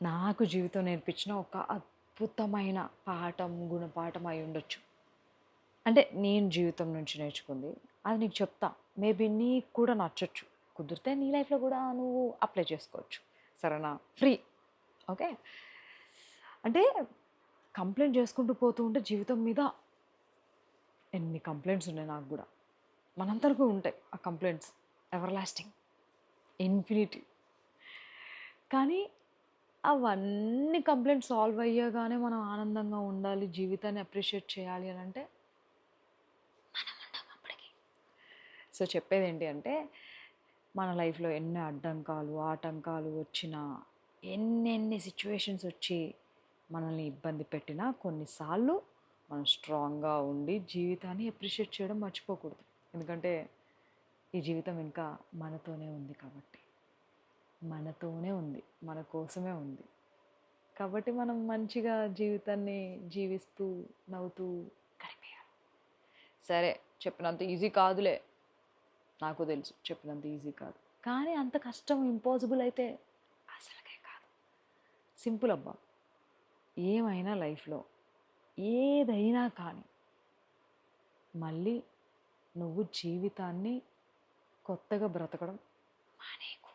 నాకు జీవితం నేర్పించిన ఒక అద్భుతమైన పాఠం, గుణపాఠం అయి ఉండొచ్చు. అంటే నేను జీవితం నుంచి నేర్చుకుంది. అది నీకు చెప్తా. మేబీ నీకు కూడా నచ్చొచ్చు. కుదిరితే నీ లైఫ్‌లో కూడా నువ్వు అప్లై చేసుకోవచ్చు. సరేనా? ఫ్రీ. ఓకే. అంటే కంప్లెయింట్ చేసుకుంటూ పోతూ ఉంటే జీవితం మీద ఎన్ని కంప్లెయింట్స్ ఉన్నాయి నాకు గూడా. మనందరికీ ఉంటాయి ఆ కంప్లెయింట్స్. Everlasting, infinity. కానీ అవన్నీ కంప్లెయింట్స్ సాల్వ్ అయ్యగానే మనం ఆనందంగా ఉండాలి, జీవితాన్ని అప్రిషియేట్ చేయాలి అనంటే మనం ఉండం అప్పటికి. సో, చెప్పేదేంటి అంటే మన లైఫ్‌లో ఎన్ని అడ్డంకాలు, ఆటంకాలు వచ్చినా, ఎన్నెన్ని సిట్యుయేషన్స్ వచ్చి మనల్ని ఇబ్బంది పెట్టినా కొన్నిసార్లు మనం స్ట్రాంగ్‌గా ఉండి జీవితాన్ని అప్రిషియేట్ చేయడం మర్చిపోకూడదు. ఎందుకంటే ఈ జీవితం ఇంకా మనతోనే ఉంది కాబట్టి. మనతోనే ఉంది. మన కోసమే ఉంది. కాబట్టి మనం మంచిగా జీవితాన్ని జీవిస్తూ, నవ్వుతూ గడిపేయాలి. సరే, చెప్పినంత ఈజీ కాదులే. నాకు తెలుసు చెప్పినంత ఈజీ కాదు. కానీ అంత కష్టం ఇంపాసిబుల్ అయితే అసలుకే కాదు. సింపుల్ అబ్బా. ఏమైనా లైఫ్‌లో ఏదైనా కానీ మళ్ళీ నువ్వు జీవితాన్ని కొత్తగా బ్రతకడం మానేయకూడదు.